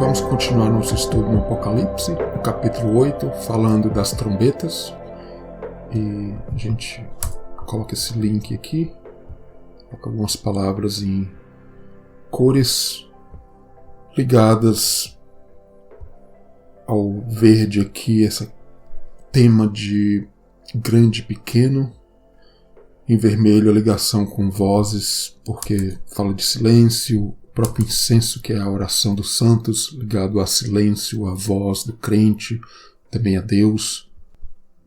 Vamos continuar nosso estudo no Apocalipse, no capítulo 8, falando das trombetas. E a gente coloca esse link aqui, coloca algumas palavras em cores ligadas ao verde aqui, esse tema de grande e pequeno. Em vermelho a ligação com vozes, porque fala de silêncio, o próprio incenso que é a oração dos santos, ligado a silêncio, a voz do crente, também a Deus.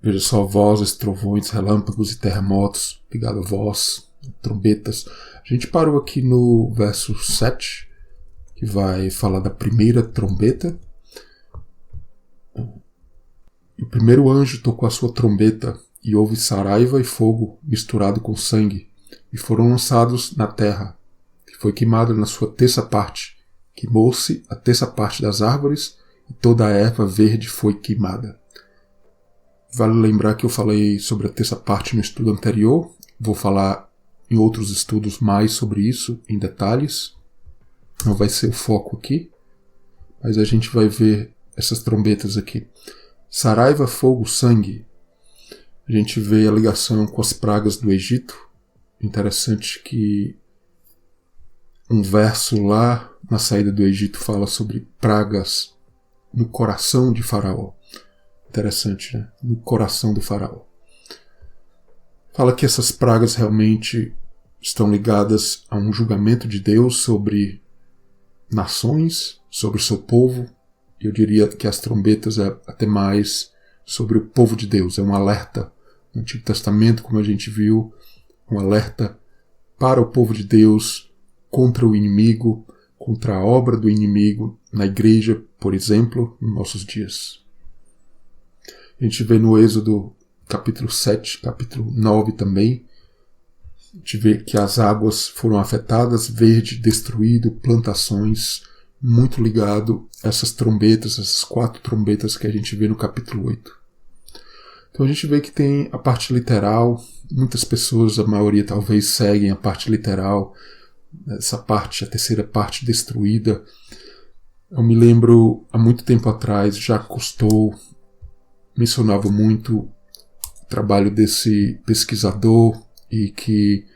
Veja só, vozes, trovões, relâmpagos e terremotos, ligado a voz, trombetas. A gente parou aqui no verso 7, que vai falar da primeira trombeta. O primeiro anjo tocou a sua trombeta, e houve saraiva e fogo misturado com sangue, e foram lançados na terra, que foi queimada na sua terça parte. Queimou-se a terça parte das árvores, e toda a erva verde foi queimada. Vale lembrar que eu falei sobre a terça parte no estudo anterior, vou falar em outros estudos mais sobre isso, em detalhes. Não vai ser o foco aqui, mas a gente vai ver essas trombetas aqui. Saraiva, fogo, sangue. A gente vê a ligação com as pragas do Egito. Interessante que um verso lá na saída do Egito fala sobre pragas no coração de Faraó. Interessante, né? No coração do Faraó. Fala que essas pragas realmente estão ligadas a um julgamento de Deus sobre nações, sobre o seu povo. Eu diria que as trombetas é até mais sobre o povo de Deus. É um alerta no Antigo Testamento, como a gente viu, um alerta para o povo de Deus contra o inimigo, contra a obra do inimigo na igreja, por exemplo, nos nossos dias. A gente vê no Êxodo capítulo 7, capítulo 9 também, a gente vê que as águas foram afetadas, verde destruído, plantações, muito ligado a essas trombetas, essas 4 trombetas que a gente vê no capítulo 8. Então a gente vê que tem a parte literal, muitas pessoas, a maioria talvez, seguem a parte literal, essa parte, a terceira parte destruída. Eu me lembro, há muito tempo atrás, Jacques Cousteau mencionava muito o trabalho desse pesquisador e que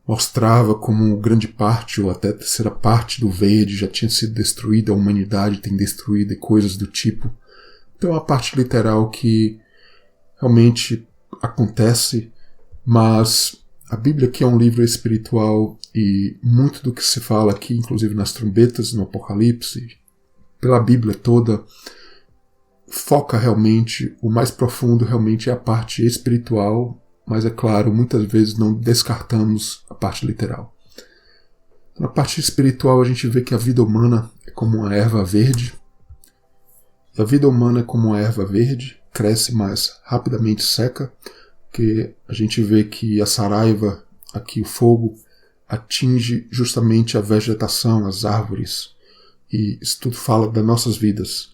mostrava como grande parte, ou até a terceira parte do verde já tinha sido destruída, a humanidade tem destruído e coisas do tipo. Então a parte literal que realmente acontece, mas a Bíblia aqui é um livro espiritual e muito do que se fala aqui, inclusive nas trombetas, no Apocalipse, pela Bíblia toda, foca realmente, o mais profundo realmente é a parte espiritual, mas é claro, muitas vezes não descartamos a parte literal. Na parte espiritual a gente vê que a vida humana é como uma erva verde. A vida humana é como uma erva verde, cresce mais rapidamente seca, porque a gente vê que a saraiva, aqui o fogo, atinge justamente a vegetação, as árvores, e isso tudo fala das nossas vidas.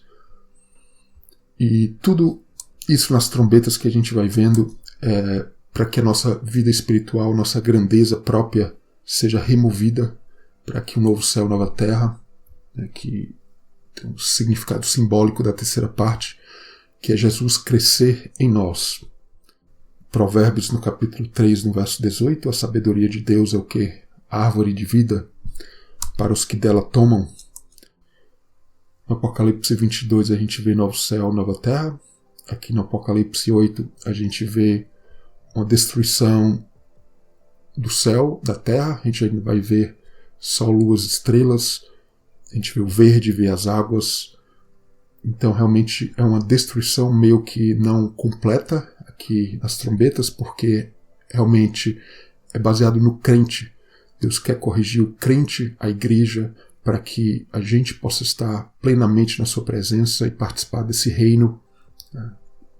E tudo isso nas trombetas que a gente vai vendo é para que a nossa vida espiritual, nossa grandeza própria seja removida, para que um novo céu, nova terra, né, que tem um significado simbólico da terceira parte, que é Jesus crescer em nós. Provérbios no capítulo 3, no verso 18, a sabedoria de Deus é o quê? A árvore de vida para os que dela tomam. No Apocalipse 22 a gente vê novo céu, nova terra. Aqui no Apocalipse 8 a gente vê uma destruição do céu, da terra. A gente ainda vai ver sol, luas, estrelas. A gente vê o verde, vê as águas. Então realmente é uma destruição meio que não completa aqui nas trombetas, porque realmente é baseado no crente. Deus quer corrigir o crente, a igreja, para que a gente possa estar plenamente na sua presença e participar desse reino, né,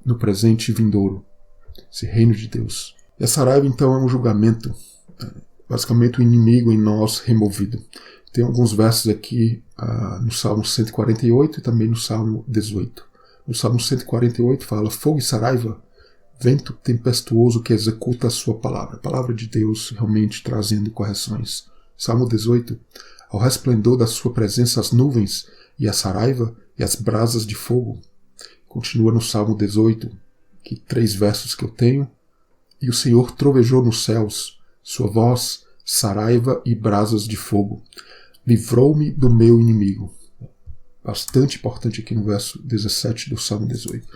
no presente e vindouro, esse reino de Deus. E a saraiva então é um julgamento, basicamente o inimigo em nós removido. Tem alguns versos aqui no Salmo 148 e também no Salmo 18. No Salmo 148 fala: fogo e saraiva, vento tempestuoso que executa a sua palavra. A palavra de Deus realmente trazendo correções. Salmo 18: ao resplendor da sua presença as nuvens, e a saraiva e as brasas de fogo. Continua no Salmo 18, que 3 versos que eu tenho. E o Senhor trovejou nos céus, sua voz, saraiva e brasas de fogo. Livrou-me do meu inimigo. Bastante importante aqui no verso 17 do Salmo 18.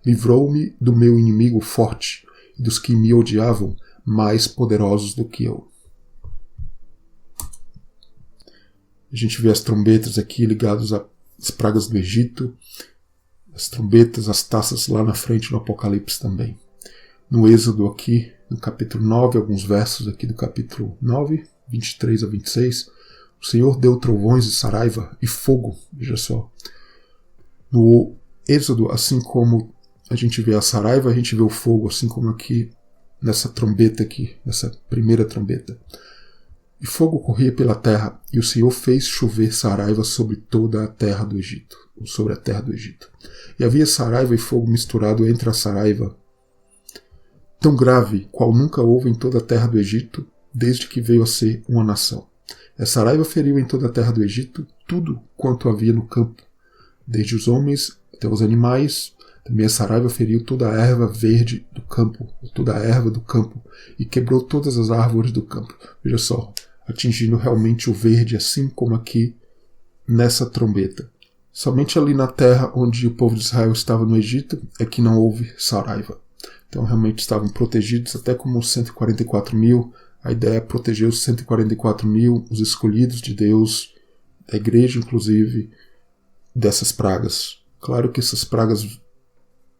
Livrou-me do meu inimigo forte e dos que me odiavam, mais poderosos do que eu. A gente vê as trombetas aqui ligadas às pragas do Egito, as trombetas, as taças lá na frente no Apocalipse também. No Êxodo aqui, no capítulo 9, alguns versos aqui do capítulo 9, 23 a 26, o Senhor deu trovões e saraiva e fogo, veja só. No Êxodo, assim como a gente vê a saraiva, a gente vê o fogo, assim como aqui nessa trombeta aqui, nessa primeira trombeta. E fogo corria pela terra, e o Senhor fez chover saraiva sobre toda a terra do Egito, ou sobre a terra do Egito. E havia saraiva e fogo misturado entre a saraiva, tão grave, qual nunca houve em toda a terra do Egito, desde que veio a ser uma nação. A saraiva feriu em toda a terra do Egito tudo quanto havia no campo, desde os homens até os animais. Também a saraiva feriu toda a erva verde do campo, toda a erva do campo, e quebrou todas as árvores do campo. Veja só, atingindo realmente o verde, assim como aqui nessa trombeta. Somente ali na terra onde o povo de Israel estava no Egito é que não houve saraiva. Então realmente estavam protegidos, até como os 144 mil. A ideia é proteger os 144 mil, os escolhidos de Deus, da igreja inclusive, dessas pragas. Claro que essas pragas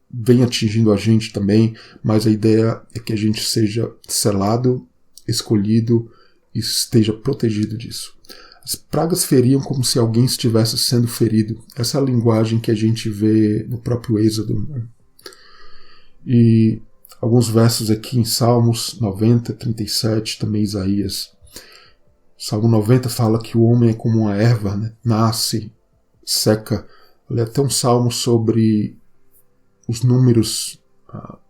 vêm atingindo a gente também, mas a ideia é que a gente seja selado, escolhido e esteja protegido disso. As pragas feriam como se alguém estivesse sendo ferido. Essa é a linguagem que a gente vê no próprio Êxodo, né? E alguns versos aqui em Salmos 90, 37, também Isaías. Salmo 90 fala que o homem é como uma erva, né? Nasce, seca. Ali até um salmo sobre os números,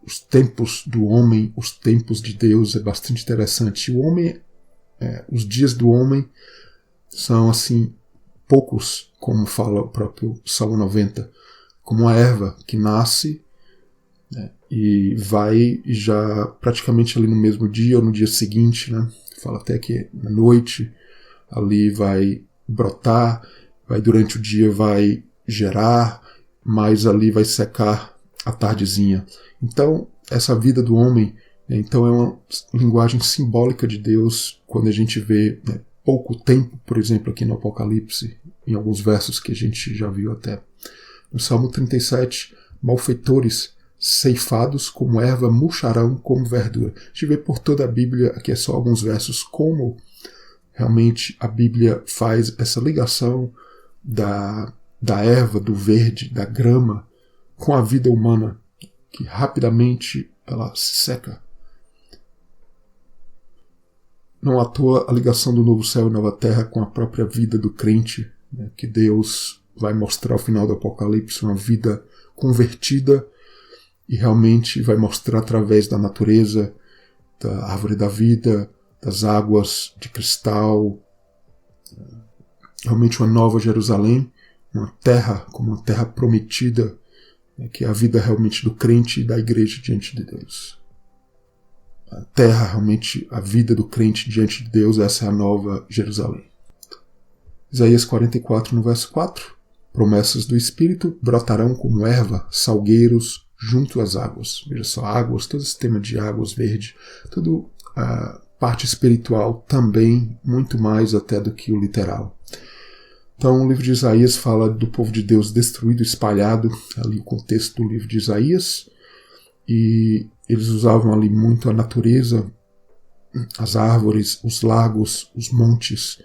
os tempos do homem, os tempos de Deus, é bastante interessante. O homem, os dias do homem são assim poucos, como fala o próprio Salmo 90, como uma erva que nasce, né, e vai já praticamente ali no mesmo dia ou no dia seguinte, né, fala até que na noite ali vai brotar, vai durante o dia vai gerar, mas ali vai secar à tardezinha. Então essa vida do homem, né, então é uma linguagem simbólica de Deus quando a gente vê, né, pouco tempo, por exemplo, aqui no Apocalipse, em alguns versos que a gente já viu até. No Salmo 37, malfeitores ceifados como erva murcharão como verdura. A gente vê por toda a Bíblia, aqui é só alguns versos, como realmente a Bíblia faz essa ligação da erva, do verde, da grama, com a vida humana, que rapidamente ela se seca. Não à toa a ligação do novo céu e nova terra com a própria vida do crente, né, que Deus vai mostrar ao final do Apocalipse uma vida convertida e realmente vai mostrar através da natureza, da árvore da vida, das águas de cristal, realmente uma nova Jerusalém, uma terra como uma terra prometida, né, que é a vida realmente do crente e da igreja diante de Deus. A terra, realmente, a vida do crente diante de Deus, essa é a nova Jerusalém. Isaías 44, no verso 4. Promessas do Espírito brotarão como erva, salgueiros junto às águas. Veja só, águas, todo esse tema de águas verde, tudo a parte espiritual também, muito mais até do que o literal. Então o livro de Isaías fala do povo de Deus destruído, espalhado, ali o contexto do livro de Isaías, e eles usavam ali muito a natureza, as árvores, os lagos, os montes,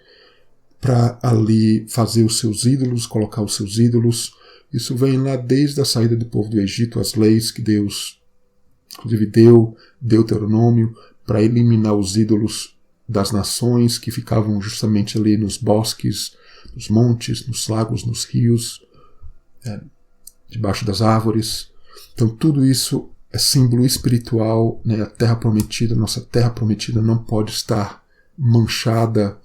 para ali fazer os seus ídolos, colocar os seus ídolos. Isso vem lá desde a saída do povo do Egito, as leis que Deus, inclusive, deu, Deuteronômio, para eliminar os ídolos das nações que ficavam justamente ali nos bosques, nos montes, nos lagos, nos rios, debaixo das árvores. Então tudo isso é símbolo espiritual, né? A terra prometida, nossa terra prometida não pode estar manchada,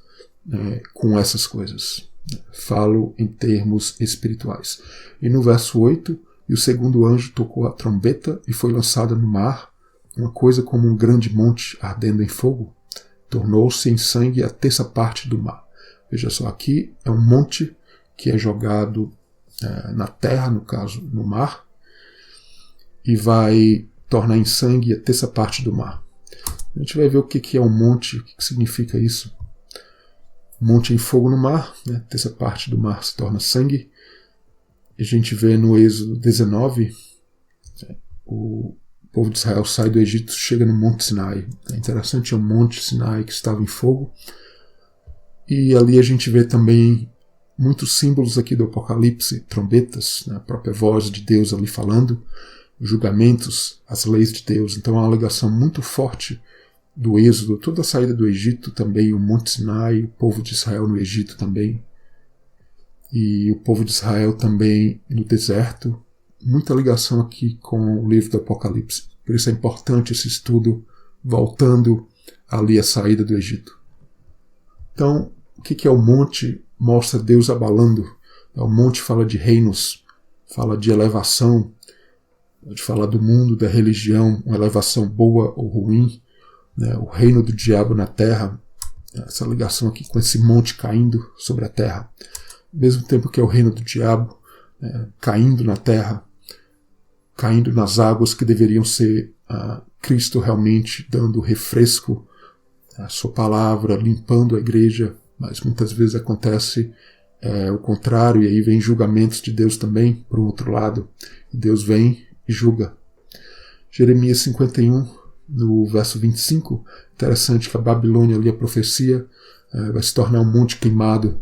né, com essas coisas. Falo em termos espirituais. E no verso 8, e o segundo anjo tocou a trombeta e foi lançada no mar, uma coisa como um grande monte ardendo em fogo, tornou-se em sangue a terça parte do mar. Veja só, aqui é um monte que é jogado na terra, no caso no mar, e vai tornar em sangue a terça parte do mar. A gente vai ver o que é um monte, o que significa isso. Monte em fogo no mar, terça parte do mar se torna sangue. A gente vê no Êxodo 19, o povo de Israel sai do Egito, chega no Monte Sinai. É interessante, é um Monte Sinai que estava em fogo. E ali a gente vê também muitos símbolos aqui do Apocalipse, trombetas, a própria voz de Deus ali falando, os julgamentos, as leis de Deus. Então há uma ligação muito forte do Êxodo, toda a saída do Egito também, o Monte Sinai, o povo de Israel no Egito também, e o povo de Israel também no deserto. Muita ligação aqui com o livro do Apocalipse. Por isso é importante esse estudo voltando ali à saída do Egito. Então, o que é o monte? Mostra Deus abalando. O monte fala de reinos, fala de elevação, pode falar do mundo, da religião, uma elevação boa ou ruim, o reino do diabo na terra, essa ligação aqui com esse monte caindo sobre a terra. Ao mesmo tempo que é o reino do diabo caindo na terra, caindo nas águas que deveriam ser Cristo realmente dando refresco, a sua palavra, limpando a igreja, mas muitas vezes acontece o contrário, e aí vem julgamentos de Deus também, por outro lado, e Deus vem e julga. Jeremias 51, no verso 25, interessante que a Babilônia ali, a profecia, vai se tornar um monte queimado,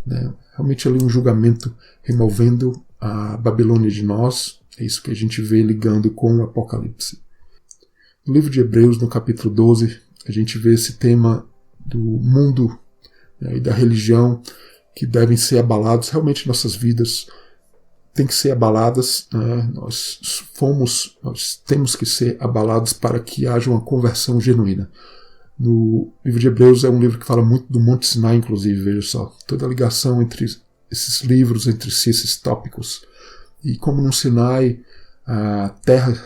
realmente ali um julgamento removendo a Babilônia de nós. É isso que a gente vê ligando com o Apocalipse. No livro de Hebreus, no capítulo 12, a gente vê esse tema do mundo e da religião que devem ser abalados. Realmente nossas vidas têm que ser abaladas, nós temos que ser abalados para que haja uma conversão genuína. No livro de Hebreus é um livro que fala muito do Monte Sinai, inclusive, veja só, toda a ligação entre esses livros, entre si, esses tópicos. E como no Sinai, a terra,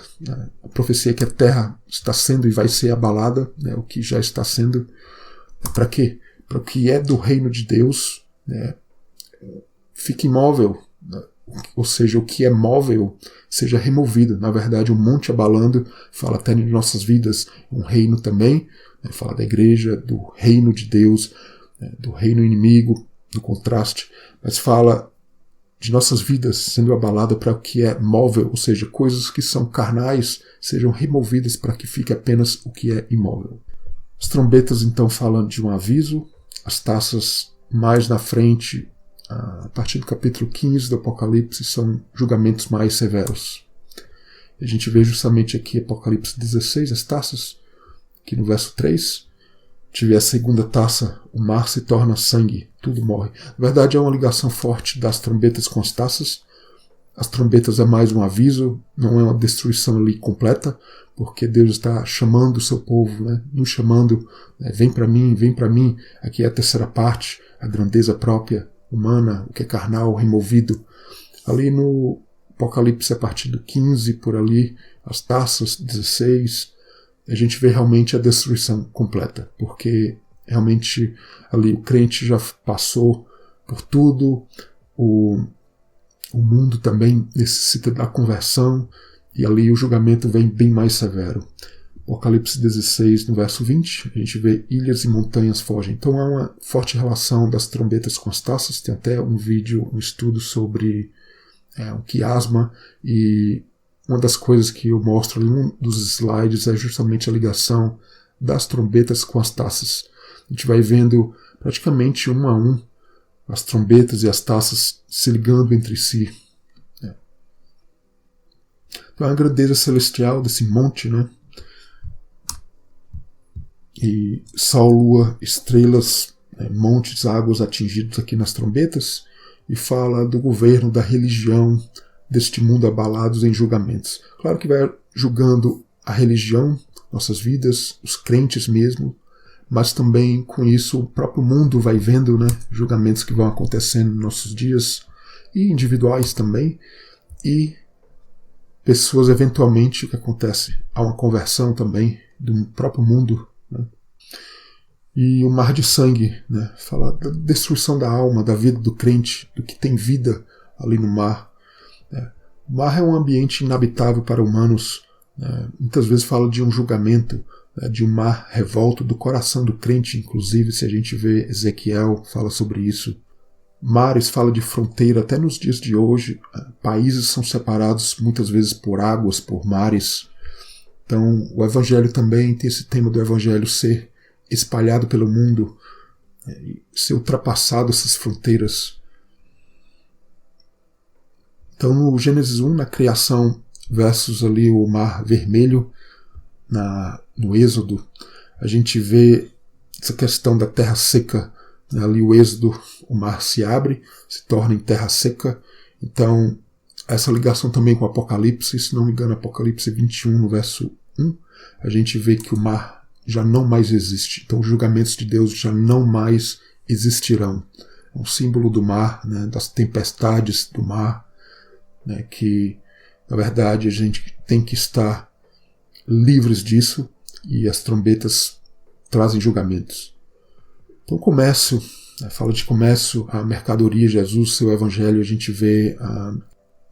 a profecia é que a terra está sendo e vai ser abalada, o que já está sendo, para quê? Para o que é do reino de Deus fique imóvel, ou seja, o que é móvel seja removido. Na verdade, o monte abalando fala até de nossas vidas, um reino também, fala da igreja, do reino de Deus, do reino inimigo, do contraste, mas fala de nossas vidas sendo abalada para o que é móvel, ou seja, coisas que são carnais sejam removidas para que fique apenas o que é imóvel. As trombetas então falam de um aviso, as taças mais na frente, a partir do capítulo 15 do Apocalipse, são julgamentos mais severos. A gente vê justamente aqui Apocalipse 16, as taças, aqui no verso 3, tive a segunda taça, o mar se torna sangue, tudo morre. Na verdade é uma ligação forte das trombetas com as taças. As trombetas é mais um aviso, não é uma destruição ali completa, porque Deus está chamando o seu povo, nos chamando, vem para mim, aqui é a terceira parte, a grandeza própria, humana, o que é carnal, removido. Ali no Apocalipse, a partir do 15, por ali, as taças, 16, a gente vê realmente a destruição completa, porque realmente ali o crente já passou por tudo, o mundo também necessita da conversão, e ali o julgamento vem bem mais severo. Apocalipse 16, no verso 20, a gente vê ilhas e montanhas fogem. Então há uma forte relação das trombetas com as taças. Tem até um vídeo, um estudo sobre o quiasma, e uma das coisas que eu mostro em um dos slides é justamente a ligação das trombetas com as taças. A gente vai vendo praticamente um a um as trombetas e as taças se ligando entre si. Então a grandeza celestial desse monte, e sol, lua, estrelas, montes, águas atingidos aqui nas trombetas, e fala do governo, da religião deste mundo abalados em julgamentos. Claro que vai julgando a religião, nossas vidas, os crentes mesmo, mas também com isso o próprio mundo vai vendo, né, julgamentos que vão acontecendo nos nossos dias, e individuais também, e pessoas eventualmente, o que acontece? Há uma conversão também do próprio mundo, né? E o mar de sangue, né, fala da destruição da alma, da vida do crente, do que tem vida ali no mar. Né? O mar é um ambiente inabitável para humanos, né? Muitas vezes fala de um julgamento, né, de um mar revolto do coração do crente, inclusive se a gente vê Ezequiel fala sobre isso. Mares fala de fronteira, até nos dias de hoje, países são separados muitas vezes por águas, por mares. Então o Evangelho também tem esse tema do Evangelho ser espalhado pelo mundo, ser ultrapassado essas fronteiras. Então no Gênesis 1, na criação, versus ali o Mar Vermelho, no Êxodo, a gente vê essa questão da terra seca. Ali o Êxodo, o mar se abre, se torna em terra seca. Então essa ligação também com o Apocalipse, se não me engano, Apocalipse 21, no verso 1, a gente vê que o mar já não mais existe. Então os julgamentos de Deus já não mais existirão. É um símbolo do mar, né, das tempestades do mar, né, que na verdade a gente tem que estar livres disso, e as trombetas trazem julgamentos. Então o comércio, fala de comércio, a mercadoria, Jesus, seu evangelho, a gente vê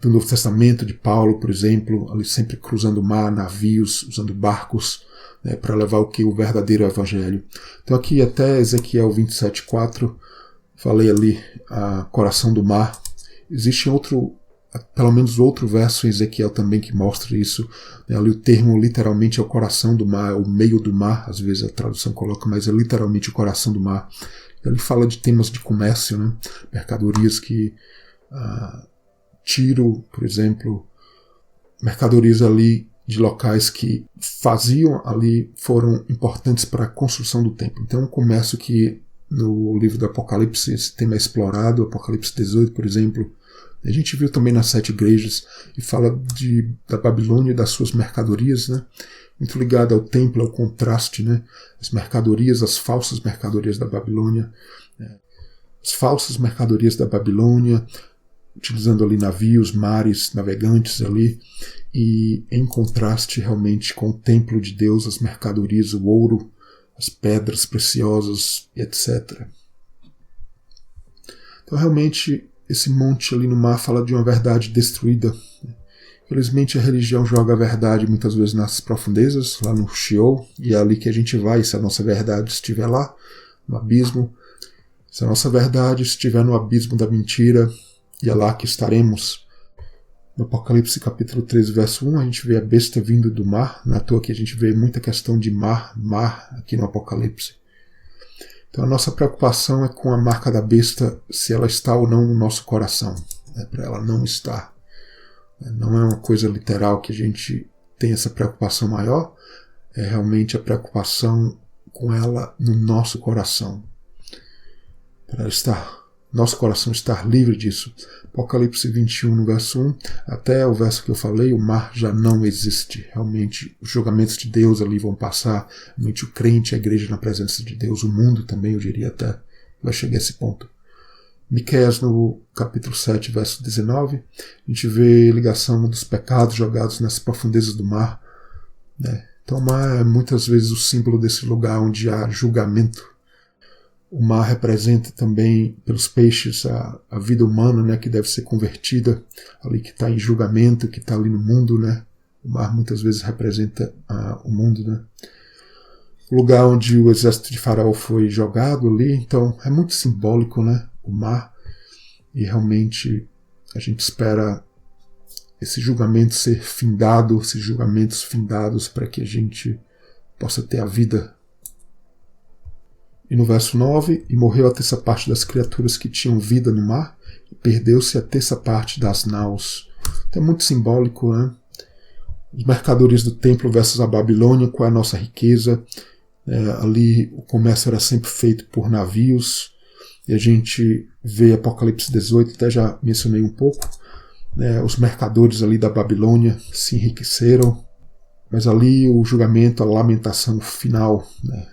no Novo Testamento de Paulo, por exemplo, ali sempre cruzando o mar, navios, usando barcos, né, para levar o verdadeiro evangelho. Então aqui até Ezequiel 27:4, falei ali, coração do mar. Existe pelo menos outro verso em Ezequiel também que mostra isso, né, ali o termo literalmente é o coração do mar, o meio do mar, às vezes a tradução coloca, mas é literalmente o coração do mar. Ele fala de temas de comércio, né, mercadorias que Tiro, por exemplo, mercadorias ali de locais que faziam ali, foram importantes para a construção do templo. Então é um comércio que no livro do Apocalipse esse tema é explorado, Apocalipse 18, por exemplo. A gente viu também nas 7 igrejas, e fala da Babilônia e das suas mercadorias, né? Muito ligado ao templo, ao contraste, né? As mercadorias, as falsas mercadorias da Babilônia, as falsas mercadorias da Babilônia, utilizando ali navios, mares, navegantes ali, e em contraste realmente com o templo de Deus, as mercadorias, o ouro, as pedras preciosas, etc. Então realmente esse monte ali no mar fala de uma verdade destruída. Infelizmente a religião joga a verdade muitas vezes nas profundezas, lá no Sheol, e é ali que a gente vai, se a nossa verdade estiver lá, no abismo. Se a nossa verdade estiver no abismo da mentira, e é lá que estaremos. No Apocalipse capítulo 13, verso 1, a gente vê a besta vindo do mar. Não é à toa que a gente vê muita questão de mar aqui no Apocalipse. Então a nossa preocupação é com a marca da besta, se ela está ou não no nosso coração. Para ela não estar. Não é uma coisa literal que a gente tem essa preocupação maior, é realmente a preocupação com ela no nosso coração. Para ela estar, nosso coração estar livre disso. Apocalipse 21, no verso 1, até o verso que eu falei, o mar já não existe. Realmente, os julgamentos de Deus ali vão passar. Realmente o crente, a igreja na presença de Deus, o mundo também, eu diria até, vai chegar a esse ponto. Miqueias, no capítulo 7, verso 19, a gente vê a ligação dos pecados jogados nas profundezas do mar. Né? Então o mar é muitas vezes o símbolo desse lugar onde há julgamento. O mar representa também, pelos peixes, a vida humana, né, que deve ser convertida, ali que está em julgamento, que está ali no mundo. Né? O mar muitas vezes representa o mundo. Né? O lugar onde o exército de Faraó foi jogado ali, então é muito simbólico, né? O mar, e realmente a gente espera esse julgamento ser findado, esses julgamentos findados, para que a gente possa ter a vida. E no verso 9, e morreu a terça parte das criaturas que tinham vida no mar, e perdeu-se a terça parte das naus. Então é muito simbólico, né? Os mercadores do templo versus a Babilônia, qual é a nossa riqueza? Ali o comércio era sempre feito por navios, e a gente vê Apocalipse 18, até já mencionei um pouco, né, os mercadores ali da Babilônia se enriqueceram, mas ali o julgamento, a lamentação final, né,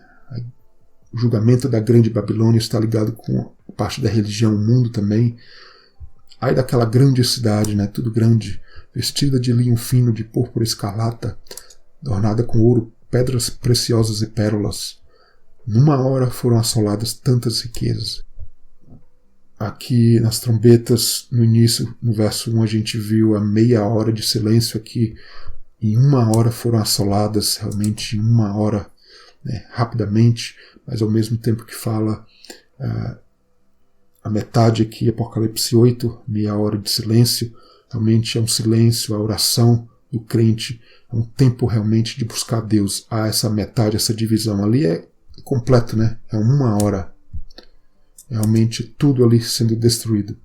O julgamento da grande Babilônia está ligado com a parte da religião, o mundo também. Ai daquela grande cidade, né, tudo grande, vestida de linho fino de púrpura escarlata, adornada com ouro, pedras preciosas e pérolas. Numa hora foram assoladas tantas riquezas. Aqui nas trombetas, no início, no verso 1, a gente viu a meia hora de silêncio. Aqui, em uma hora foram assoladas, realmente em uma hora, né, rapidamente, mas ao mesmo tempo que fala a metade aqui, Apocalipse 8, meia hora de silêncio, realmente é um silêncio, a oração do crente, é um tempo realmente de buscar Deus. Há essa metade, essa divisão ali é completo, né? É uma hora. Realmente tudo ali sendo destruído.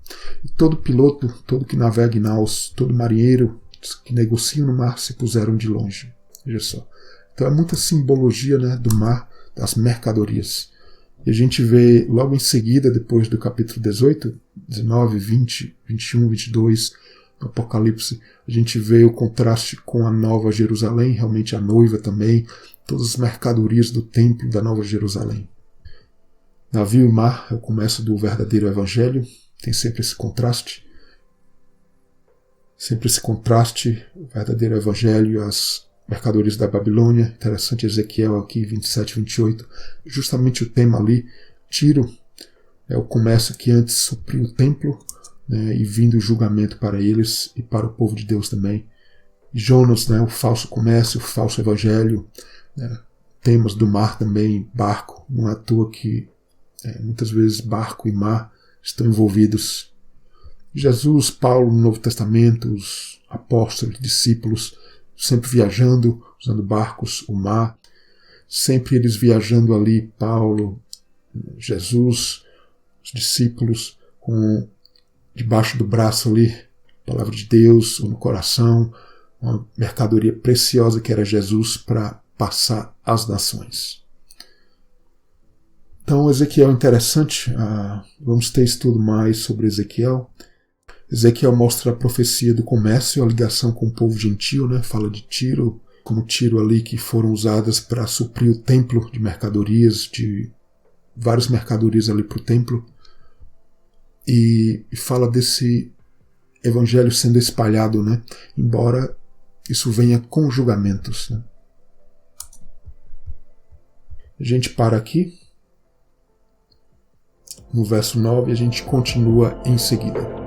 E todo piloto, todo que navega em naus, todo marinheiro que negocia no mar se puseram de longe. Veja só. Então é muita simbologia, né, do mar, das mercadorias. E a gente vê logo em seguida, depois do capítulo 18, 19, 20, 21, 22, no Apocalipse, a gente vê o contraste com a Nova Jerusalém, realmente a noiva também, todas as mercadorias do templo da Nova Jerusalém. Navio e mar é o começo do verdadeiro evangelho, tem sempre esse contraste. Sempre esse contraste, o verdadeiro evangelho e as mercadorias da Babilônia. Interessante Ezequiel aqui, 27, 28. Justamente o tema ali, Tiro, é o comércio que antes supriu o templo, né, e vindo o julgamento para eles e para o povo de Deus também. E Jonas, né, o falso comércio, o falso evangelho, né, temas do mar também, barco, não é à toa que muitas vezes barco e mar estão envolvidos. Jesus, Paulo no Novo Testamento, os apóstolos, discípulos, sempre viajando, usando barcos, o mar, sempre eles viajando ali, Paulo, Jesus, os discípulos, com debaixo do braço ali, a palavra de Deus, ou no coração, uma mercadoria preciosa que era Jesus para passar às nações. Então, Ezequiel é interessante, vamos ter estudo mais sobre Ezequiel. Ezequiel mostra a profecia do comércio, a ligação com o povo gentil, né? Fala de Tiro, como Tiro ali que foram usadas para suprir o templo de mercadorias, de várias mercadorias ali para o templo. E fala desse evangelho sendo espalhado, né? Embora isso venha com julgamentos. Né? A gente para aqui. No verso 9 a gente continua em seguida.